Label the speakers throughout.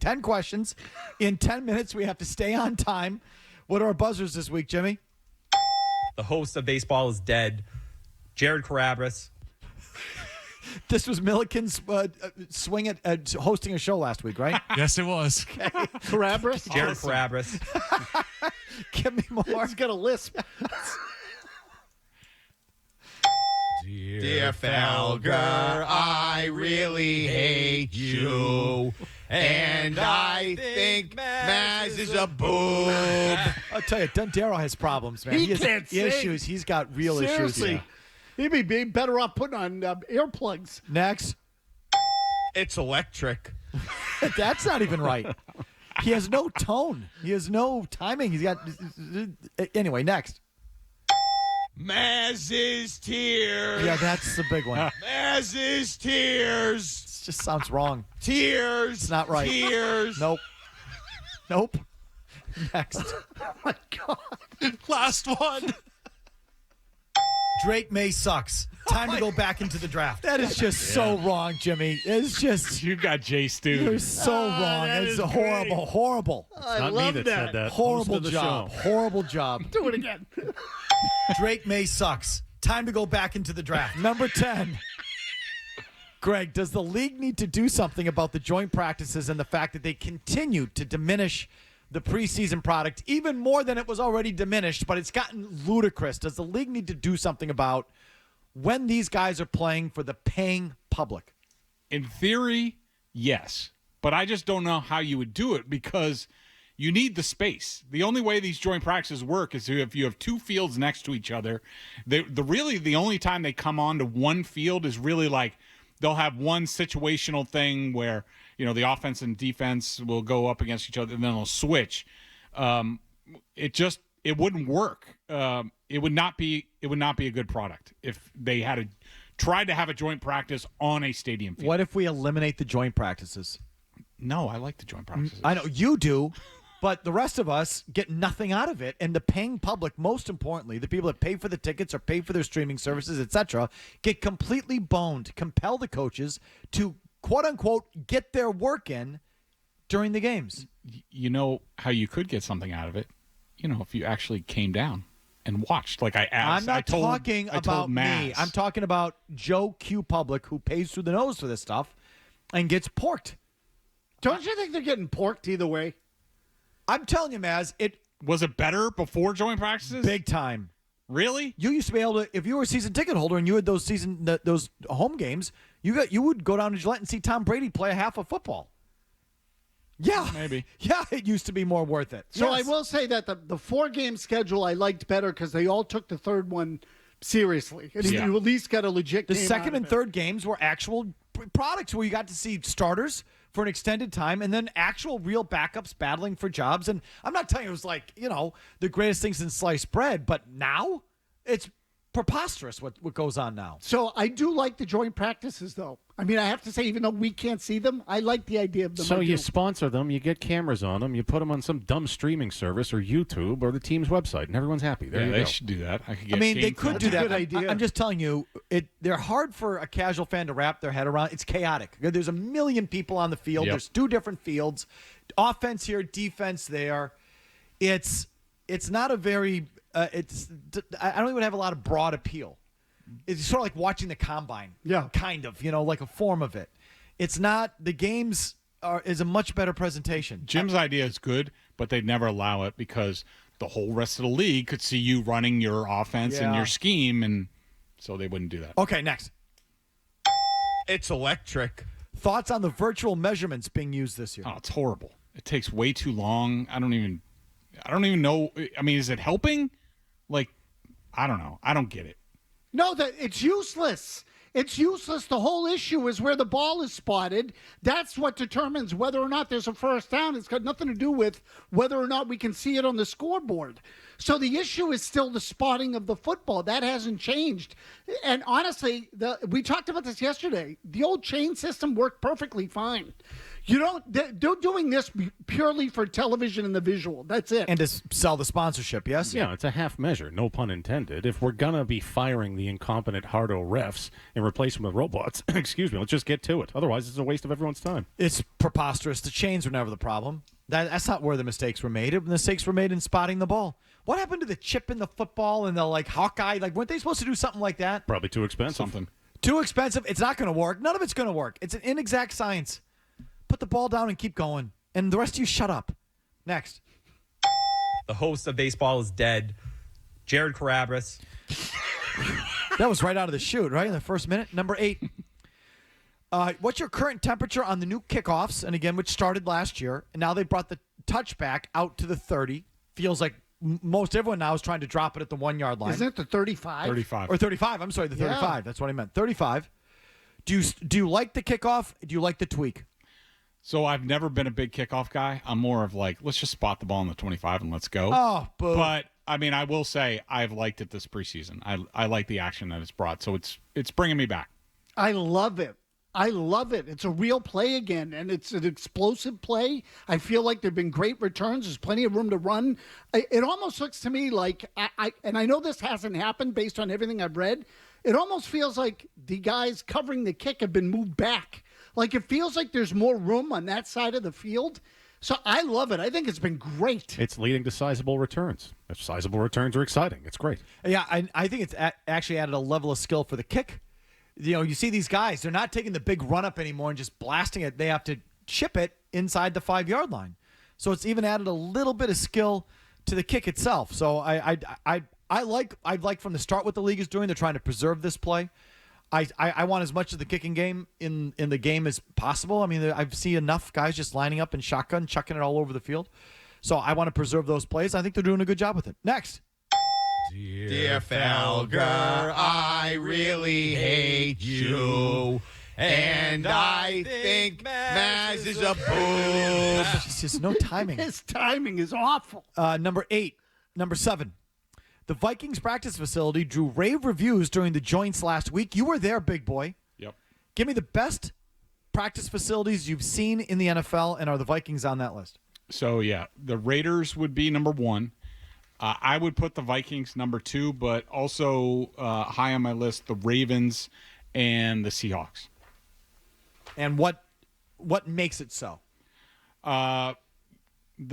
Speaker 1: 10 questions in 10 minutes. We have to stay on time. What are our buzzers this week, Jimmy?
Speaker 2: The host of Baseball is Dead, Jared Carabas.
Speaker 1: This was Milliken's swing at hosting a show last week, right?
Speaker 3: Yes, it was.
Speaker 1: Okay.
Speaker 4: Carabas?
Speaker 2: Jared Carabas.
Speaker 1: Give me more.
Speaker 4: He's got a lisp.
Speaker 5: Dear Felger, I really hate you. And I think Mazz is a boob.
Speaker 1: I'll tell you, Dundero has problems, man.
Speaker 4: He
Speaker 1: has
Speaker 4: can't sing.
Speaker 1: issues. He's got real
Speaker 4: Seriously.
Speaker 1: issues.
Speaker 4: He'd be better off putting on earplugs.
Speaker 1: Next.
Speaker 5: It's electric.
Speaker 1: That's not even right. He has no tone. He has no timing. He's got... Anyway, next.
Speaker 5: Mazz's tears.
Speaker 1: Yeah, that's the big one.
Speaker 5: Mazz's tears.
Speaker 1: It just sounds wrong.
Speaker 5: Tears.
Speaker 1: It's not right.
Speaker 5: Tears.
Speaker 1: Nope. Nope. Next.
Speaker 4: Oh, my God.
Speaker 3: Last one.
Speaker 1: Drake May sucks. Time to go back into the draft. That is just so wrong, Jimmy. It's just...
Speaker 3: You got Jay Stu.
Speaker 1: You're so wrong.
Speaker 4: that
Speaker 1: It's
Speaker 4: is
Speaker 1: horrible.
Speaker 4: great.
Speaker 1: Horrible.
Speaker 4: I
Speaker 6: Not me
Speaker 4: love
Speaker 6: that
Speaker 4: that.
Speaker 6: said that.
Speaker 1: Horrible
Speaker 6: Host of the
Speaker 1: job.
Speaker 6: show.
Speaker 1: Horrible job.
Speaker 4: Do it again.
Speaker 1: Drake May sucks. Time to go back into the draft. Number 10. Greg, does the league need to do something about the joint practices and the fact that they continue to diminish the preseason product even more than it was already diminished, but it's gotten ludicrous? Does the league need to do something about when these guys are playing for the paying public?
Speaker 3: In theory, yes. But I just don't know how you would do it because you need the space. The only way these joint practices work is if you have two fields next to each other. The only time they come on to one field is really like they'll have one situational thing where, you know, the offense and defense will go up against each other and then they'll switch. It wouldn't work. It would not be a good product if they had tried to have a joint practice on a stadium field.
Speaker 1: What if we eliminate the joint practices?
Speaker 3: No, I like the joint practices.
Speaker 1: I know you do, but the rest of us get nothing out of it. And the paying public, most importantly, the people that pay for the tickets or pay for their streaming services, etc., get completely boned. Compel the coaches to, quote unquote, get their work in during the games.
Speaker 3: You know how you could get something out of it? You know, if you actually came down and watched. Like I asked.
Speaker 1: I'm not talking about me.
Speaker 3: Mazz.
Speaker 1: I'm talking about Joe Q Public, who pays through the nose for this stuff and gets porked.
Speaker 4: Don't you think they're getting porked either way?
Speaker 1: I'm telling you, Maz,
Speaker 3: Was it better before joint practices?
Speaker 1: big time.
Speaker 3: Really?
Speaker 1: You used to be able to, if you were a season ticket holder and you had those home games, you would go down to Gillette and see Tom Brady play a half of football. Yeah,
Speaker 3: Maybe.
Speaker 1: Yeah, it used to be more worth it.
Speaker 4: So
Speaker 1: Yes.
Speaker 4: I will say that the 4-game schedule I liked better because they all took the third one seriously. And
Speaker 3: Yeah.
Speaker 4: you at least got a legit
Speaker 1: The
Speaker 4: game
Speaker 1: second
Speaker 4: out
Speaker 1: and
Speaker 4: of it.
Speaker 1: third games were actual products where you got to see starters for an extended time and then actual real backups battling for jobs. And I'm not telling you it was like, the greatest thing since sliced bread, but now it's preposterous what goes on now.
Speaker 4: So I do like the joint practices, though. I mean, I have to say, even though we can't see them, I like the idea of them.
Speaker 6: So
Speaker 4: I
Speaker 6: you
Speaker 4: do.
Speaker 6: sponsor them, you get cameras on them, you put them on some dumb streaming service or YouTube or the team's website, and everyone's happy. There you
Speaker 3: they
Speaker 6: go.
Speaker 3: should do that. I could get
Speaker 1: They
Speaker 3: game
Speaker 1: could
Speaker 3: film.
Speaker 1: do
Speaker 4: That's a
Speaker 1: that.
Speaker 4: good idea.
Speaker 1: I'm just telling you, they're hard for a casual fan to wrap their head around. It's chaotic. There's a million people on the field.
Speaker 3: Yep.
Speaker 1: There's 2 different fields, offense here, defense there. It's not a very. I don't even have a lot of broad appeal. It's sort of like watching the combine.
Speaker 4: Yeah.
Speaker 1: Kind of, like a form of it. It's not, the games is a much better presentation.
Speaker 3: Jim's idea is good, but they'd never allow it because the whole rest of the league could see you running your offense and
Speaker 1: Yeah.
Speaker 3: your scheme, and so they wouldn't do that.
Speaker 1: Okay, next.
Speaker 5: It's electric.
Speaker 1: Thoughts on the virtual measurements being used this year?
Speaker 3: Oh, it's horrible. It takes way too long. I don't even know. I mean, is it helping? Like, I don't know. I don't get it.
Speaker 4: No, that it's useless. It's useless. The whole issue is where the ball is spotted. That's what determines whether or not there's a first down. It's got nothing to do with whether or not we can see it on the scoreboard. So the issue is still the spotting of the football. That hasn't changed. And honestly, we talked about this yesterday. The old chain system worked perfectly fine. They're doing this purely for television and the visual. That's it.
Speaker 1: And to sell the sponsorship, yes?
Speaker 6: Yeah, it's a half measure, no pun intended. If we're going to be firing the incompetent hardo refs and replace them with robots, excuse me, let's just get to it. Otherwise, it's a waste of everyone's time.
Speaker 1: It's preposterous. The chains were never the problem. That's not where the mistakes were made. The mistakes were made in spotting the ball. What happened to the chip in the football and the Hawkeye? Weren't they supposed to do something like that?
Speaker 6: Probably too expensive.
Speaker 3: Something.
Speaker 1: Too expensive. It's not going to work. None of it's going to work. It's an inexact science. Put the ball down and keep going. And the rest of you shut up. Next.
Speaker 2: The host of baseball is dead. Jared Carabas.
Speaker 1: That was right out of the chute, right? In the first minute. Number 8. What's your current temperature on the new kickoffs? And again, which started last year. And now they brought the touchback out to the 30. Feels like most everyone now is trying to drop it at the 1 yard line.
Speaker 4: Isn't it the 35?
Speaker 3: 35.
Speaker 1: Or 35. I'm sorry, the 35.
Speaker 4: Yeah.
Speaker 1: That's what I meant. 35. Do you like the kickoff? Do you like the tweak?
Speaker 3: So I've never been a big kickoff guy. I'm more of let's just spot the ball in the 25 and let's go.
Speaker 1: Oh, boo.
Speaker 3: But I mean, I will say I've liked it this preseason. I like the action that it's brought. So it's bringing me back.
Speaker 4: I love it. I love it. It's a real play again, and it's an explosive play. I feel like there have been great returns. There's plenty of room to run. It almost looks to me like, and I know this hasn't happened based on everything I've read, it almost feels like the guys covering the kick have been moved back. Like it feels like there's more room on that side of the field. So I love it. I think it's been great.
Speaker 6: It's leading to sizable returns. If sizable returns are exciting, it's great.
Speaker 1: Yeah, I think it's actually added a level of skill for the kick. You see these guys, they're not taking the big run up anymore and just blasting it. They have to chip it inside the 5 yard line. So it's even added a little bit of skill to the kick itself. So I like from the start what the league is doing. They're trying to preserve this play. I want as much of the kicking game in the game as possible. I mean, I've seen enough guys just lining up in shotgun, chucking it all over the field. So I want to preserve those plays. I think they're doing a good job with it. Next.
Speaker 5: Dear Felger, I really hate you. And I think Mazz is a boob.
Speaker 1: It's just no timing.
Speaker 4: His timing is awful.
Speaker 1: Number 7. The Vikings practice facility drew rave reviews during the joints last week. You were there, big boy.
Speaker 3: Yep.
Speaker 1: Give me the best practice facilities you've seen in the NFL, and are the Vikings on that list?
Speaker 3: So, yeah, the Raiders would be number 1. I would put the Vikings number 2, but also high on my list, the Ravens and the Seahawks.
Speaker 1: And what makes it so?
Speaker 3: The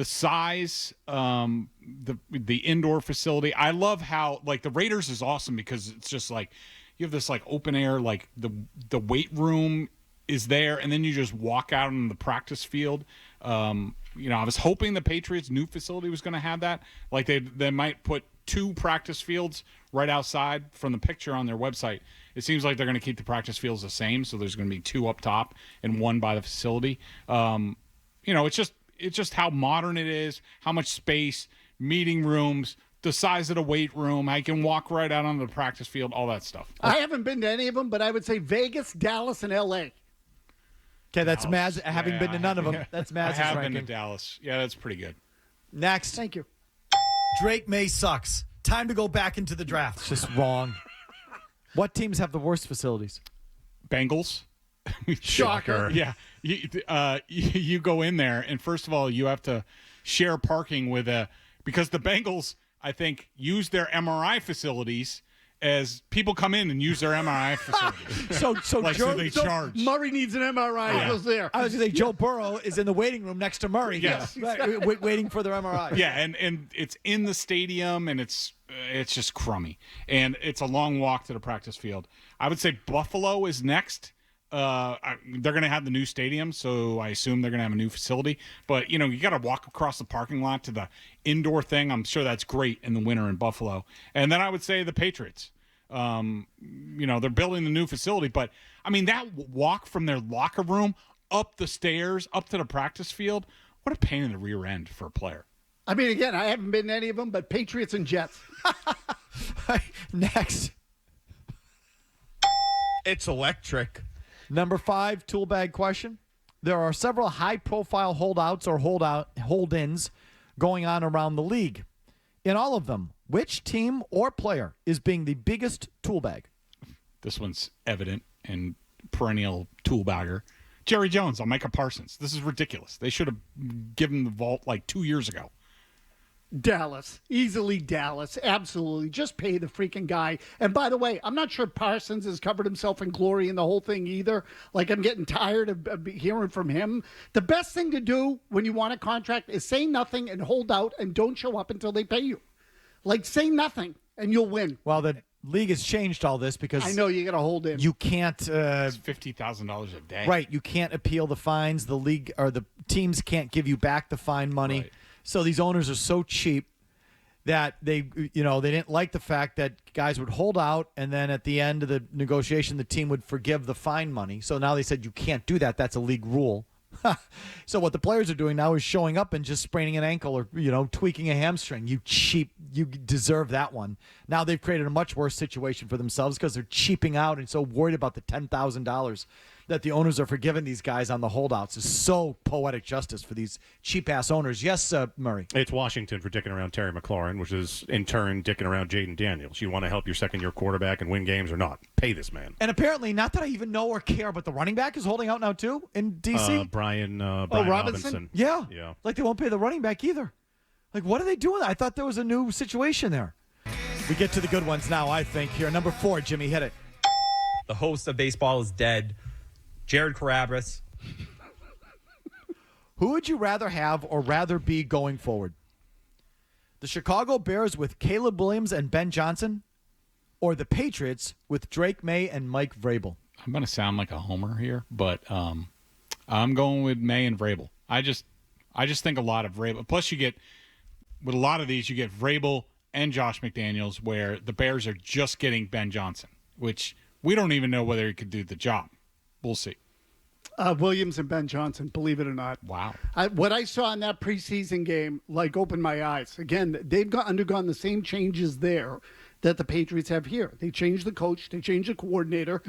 Speaker 3: size, the indoor facility. I love how the Raiders is awesome because it's just you have this open air, the weight room is there, and then you just walk out on the practice field. I was hoping the Patriots' new facility was going to have that. They might put 2 practice fields right outside from the picture on their website. It seems like they're going to keep the practice fields the same, so there's going to be 2 up top and 1 by the facility. It's just how modern it is, how much space, meeting rooms, the size of the weight room. I can walk right out onto the practice field, all that stuff.
Speaker 4: I haven't been to any of them, but I would say Vegas, Dallas, and L.A.
Speaker 1: Okay, that's Mazz. Having
Speaker 3: Yeah,
Speaker 1: been to none of them, that's Mazz's
Speaker 3: I have
Speaker 1: ranking.
Speaker 3: been to Dallas. Yeah, that's pretty good.
Speaker 1: Next.
Speaker 4: Thank you.
Speaker 1: Drake May sucks. Time to go back into the draft. It's just wrong. What teams have the worst facilities?
Speaker 3: Bengals.
Speaker 4: Shocker.
Speaker 3: Yeah. You go in there, and first of all, you have to share parking because the Bengals, I think, use their MRI facilities as people come in and use their MRI facilities.
Speaker 1: So
Speaker 3: they charge.
Speaker 4: Murray needs an MRI.
Speaker 3: Yeah.
Speaker 4: He goes there.
Speaker 1: I was going to say Joe Burrow is in the waiting room next to Murray.
Speaker 3: Yes.
Speaker 1: Right, waiting for their MRI.
Speaker 3: Yeah, and it's in the stadium, and it's just crummy, and it's a long walk to the practice field. I would say Buffalo is next. They're going to have the new stadium, so I assume they're going to have a new facility. But, you got to walk across the parking lot to the indoor thing. I'm sure that's great in the winter in Buffalo. And then I would say the Patriots. They're building the new facility. But, I mean, that walk from their locker room up the stairs, up to the practice field, what a pain in the rear end for a player.
Speaker 4: I mean, again, I haven't been to any of them, but Patriots and Jets.
Speaker 1: Next.
Speaker 5: It's electric.
Speaker 1: Number 5, tool bag question. There are several high-profile holdouts or hold-ins going on around the league. In all of them, which team or player is being the biggest tool bag?
Speaker 3: This one's evident and perennial tool bagger. Jerry Jones on Micah Parsons. This is ridiculous. They should have given the vault like 2 years ago.
Speaker 4: Dallas. Easily Dallas. Absolutely. Just pay the freaking guy. And by the way, I'm not sure Parsons has covered himself in glory in the whole thing either. Like, I'm getting tired of hearing from him. The best thing to do when you want a contract is say nothing and hold out and don't show up until they pay you. Like, say nothing and you'll win.
Speaker 1: Well, the league has changed all this because
Speaker 4: I know you got to hold in.
Speaker 1: you can't
Speaker 3: It's $50,000 a day.
Speaker 1: right, you can't appeal the fines. The league or the teams can't give you back the fine money.
Speaker 3: Right.
Speaker 1: So these owners are so cheap that they didn't like the fact that guys would hold out and then at the end of the negotiation the team would forgive the fine money. So now they said you can't do that. That's a league rule. So what the players are doing now is showing up and just spraining an ankle or tweaking a hamstring. You deserve that one. Now they've created a much worse situation for themselves because they're cheaping out and so worried about the $10,000 that the owners are forgiving these guys on the holdouts is so poetic justice for these cheap-ass owners. Yes, Murray.
Speaker 6: It's Washington for dicking around Terry McLaurin, which is, in turn, dicking around Jaden Daniels. You want to help your second-year quarterback and win games or not? Pay this man.
Speaker 1: And apparently, not that I even know or care, but the running back is holding out now, too, in D.C.?
Speaker 6: Brian
Speaker 4: Robinson?
Speaker 6: Robinson.
Speaker 1: Yeah.
Speaker 6: Yeah.
Speaker 1: Like, they won't pay the running back either. Like, what are they doing? I thought there was a new situation there. We get to the good ones now, I think. Here, number 4, Jimmy, hit it.
Speaker 2: The host of Baseball is Dead, Jared Carabas.
Speaker 1: Who would you rather have or rather be going forward? The Chicago Bears with Caleb Williams and Ben Johnson, or the Patriots with Drake May and Mike Vrabel?
Speaker 3: I'm going to sound like a homer here, but I'm going with May and Vrabel. I just think a lot of Vrabel. Plus, you get with a lot of these, you get Vrabel and Josh McDaniels, where the Bears are just getting Ben Johnson, which we don't even know whether he could do the job. We'll see.
Speaker 4: Williams and Ben Johnson, believe it or not.
Speaker 3: Wow.
Speaker 4: What I saw in that preseason game, opened my eyes. Again, they've undergone the same changes there that the Patriots have here. They changed the coach, they changed the coordinator,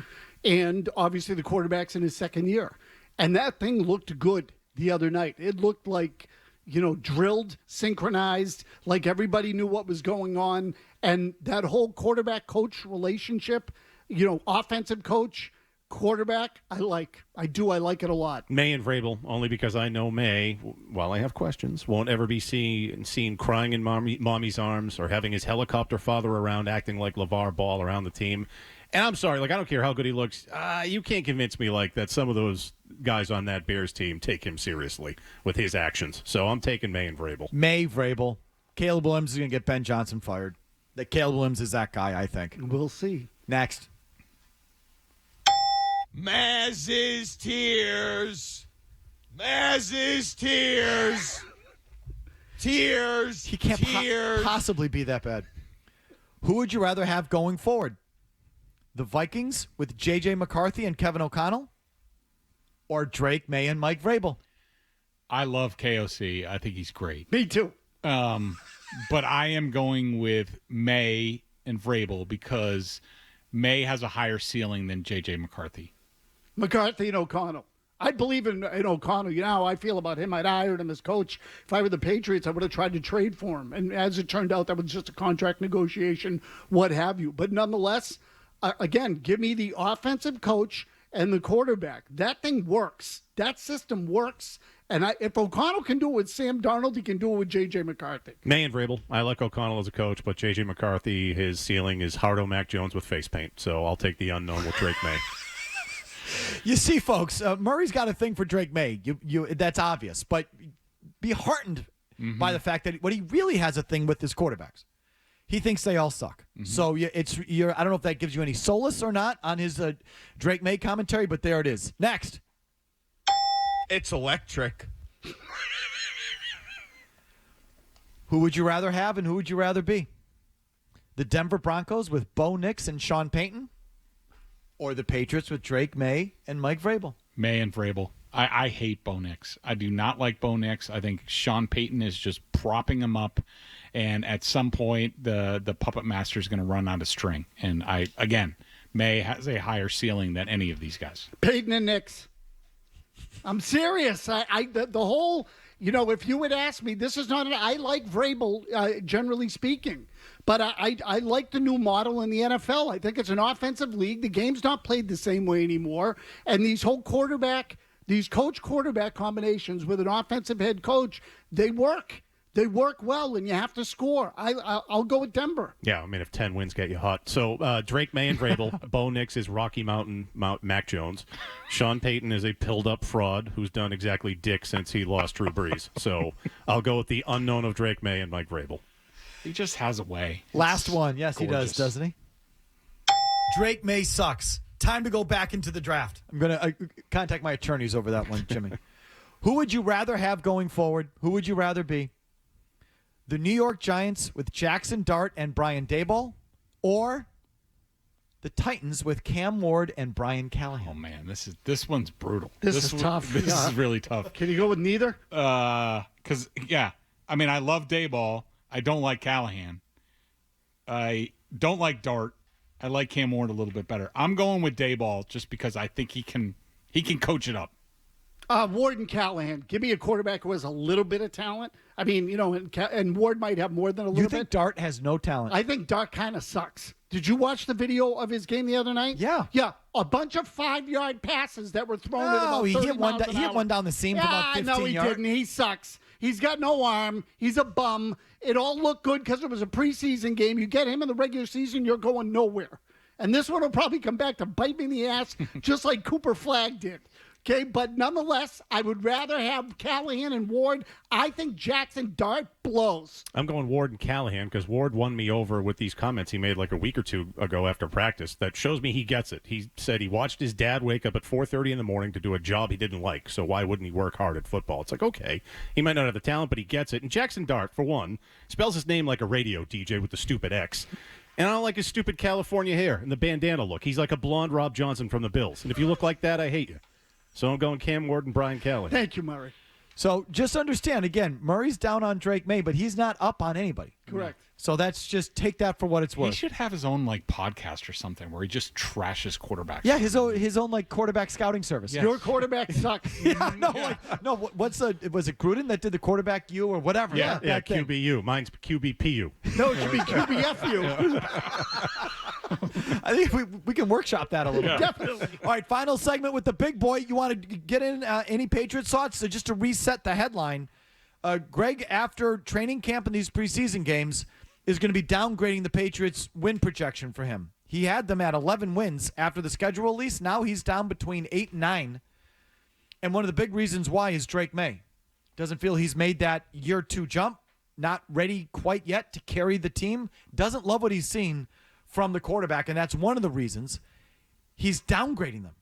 Speaker 4: and obviously the quarterback's in his second year. And that thing looked good the other night. It looked like, drilled, synchronized, like everybody knew what was going on. And that whole quarterback-coach relationship, offensive coach, quarterback, I like it a lot.
Speaker 6: May and Vrabel, only because I know May, while I have questions, won't ever be seen crying in mommy's arms or having his helicopter father around acting like LeVar Ball around the team. And I'm sorry, I don't care how good he looks. You can't convince me that some of those guys on that Bears team take him seriously with his actions. So I'm taking May and Vrabel.
Speaker 1: May, Vrabel. Caleb Williams is going to get Ben Johnson fired. That Caleb Williams is that guy, I think.
Speaker 4: We'll see.
Speaker 1: Next.
Speaker 5: Mazz's tears. Mazz's tears. Tears.
Speaker 1: He can't possibly be that bad. Who would you rather have going forward? The Vikings with J.J. McCarthy and Kevin O'Connell? Or Drake May and Mike Vrabel?
Speaker 3: I love KOC. I think he's great.
Speaker 4: Me too.
Speaker 3: But I am going with May and Vrabel because May has a higher ceiling than J.J. McCarthy.
Speaker 4: McCarthy and O'Connell. I believe in O'Connell. You know how I feel about him. I'd hired him as coach. If I were the Patriots, I would have tried to trade for him. And as it turned out, that was just a contract negotiation, what have you. But nonetheless, again, give me the offensive coach and the quarterback. That thing works. That system works. And if O'Connell can do it with Sam Darnold, he can do it with J.J. McCarthy.
Speaker 6: May and Vrabel. I like O'Connell as a coach, but J.J. McCarthy, his ceiling is Hardo Mac Jones with face paint. So I'll take the unknown with Drake May.
Speaker 1: You see, folks, Murray's got a thing for Drake May. That's obvious. But be heartened by the fact that what he really has a thing with his quarterbacks. He thinks they all suck. So I don't know if that gives you any solace or not on his Drake May commentary, but there it is. Next.
Speaker 5: It's electric.
Speaker 1: Who would you rather have and who would you rather be? The Denver Broncos with Bo Nix and Sean Payton? Or the Patriots with Drake May and Mike Vrabel?
Speaker 3: May and Vrabel. I hate Bo Nix. I do not like Bo Nix. I think Sean Payton is just propping him up, and at some point the puppet master is going to run out of string. And May has a higher ceiling than any of these guys.
Speaker 4: Payton and Nix. I'm serious. The whole, if you would ask me, this is not. I like Vrabel, generally speaking, but I like the new model in the NFL. I think it's an offensive league. The game's not played the same way anymore, and these whole quarterback These coach-quarterback combinations with an offensive head coach, they work. They work well, and you have to score. I'll go with Denver.
Speaker 6: Yeah, I mean, if 10 wins get you hot. So Drake May and Vrabel. Bo Nix is Rocky Mountain Mac Jones. Sean Payton is a pilled-up fraud who's done exactly dick since he lost Drew Brees. So I'll go with the unknown of Drake May and Mike Vrabel.
Speaker 3: He just has a way.
Speaker 1: Last one. Yes,
Speaker 3: gorgeous.
Speaker 1: he does, doesn't he? Drake May sucks. Time to go back into the draft. I'm going to contact my attorneys over that one, Jimmy. Who would you rather have going forward? Who would you rather be? The New York Giants with Jackson Dart and Brian Daboll, or the Titans with Cam Ward and Brian Callahan?
Speaker 3: Oh man, this one's brutal.
Speaker 4: This is tough.
Speaker 3: This is really tough.
Speaker 4: Can you go with neither?
Speaker 3: Because I mean, I love Daboll. I don't like Callahan. I don't like Dart. I like Cam Ward a little bit better. I'm going with Daboll just because I think he can coach it up.
Speaker 4: Ward and Callahan. Give me a quarterback who has a little bit of talent. I mean, and Ward might have more than a little
Speaker 1: You think
Speaker 4: bit.
Speaker 1: Dart has no talent?
Speaker 4: I think Dart kind of sucks. Did you watch the video of his game the other night?
Speaker 1: Yeah.
Speaker 4: Yeah, a bunch of 5-yard passes that were thrown at about 30
Speaker 1: he hit one.
Speaker 4: miles an
Speaker 1: He hit
Speaker 4: hour.
Speaker 1: one down the seam for about 15
Speaker 4: no, he
Speaker 1: yards.
Speaker 4: didn't. He sucks. He's got no arm. He's a bum. It all looked good because it was a preseason game. You get him in the regular season, you're going nowhere. And this one will probably come back to bite me in the ass, just like Cooper Flagg did. Okay, but nonetheless, I would rather have Callahan and Ward. I think Jackson Dart blows.
Speaker 6: I'm going Ward and Callahan because Ward won me over with these comments he made like a week or two ago after practice that shows me he gets it. He said he watched his dad wake up at 4:30 in the morning to do a job he didn't like, so why wouldn't he work hard at football? It's like, okay, he might not have the talent, but he gets it. And Jackson Dart, for one, spells his name like a radio DJ with the stupid X. And I don't like his stupid California hair and the bandana look. He's like a blonde Rob Johnson from the Bills. And if you look like that, I hate you. So I'm going Cam Ward and Brian Callahan.
Speaker 4: Thank you, Murray.
Speaker 1: So just understand, again, Murray's down on Drake May, but he's not up on anybody.
Speaker 4: Correct.
Speaker 1: So that's just take that for what it's
Speaker 3: He
Speaker 1: worth.
Speaker 3: should have his own podcast or something where he just trashes quarterbacks.
Speaker 1: Yeah, his own like quarterback scouting service.
Speaker 3: Yeah.
Speaker 4: Your quarterback sucks.
Speaker 1: Yeah, no. Was it Gruden that did the quarterback U or whatever?
Speaker 6: Yeah,
Speaker 1: that thing.
Speaker 6: QBU. Mine's QBPU.
Speaker 4: No, it should be QBFU.
Speaker 1: I think we can workshop that a little bit.
Speaker 4: Definitely.
Speaker 1: All right, final segment with the big boy. You want to get in any Patriots thoughts? So just to reset the headline, Greg, after training camp in these preseason games, is going to be downgrading the Patriots' win projection for him. He had them at 11 wins after the schedule release. Now he's down between 8 and 9. And one of the big reasons why is Drake May. Doesn't feel he's made that year 2 jump. Not ready quite yet to carry the team. Doesn't love what he's seen from the quarterback, and that's one of the reasons he's downgrading them.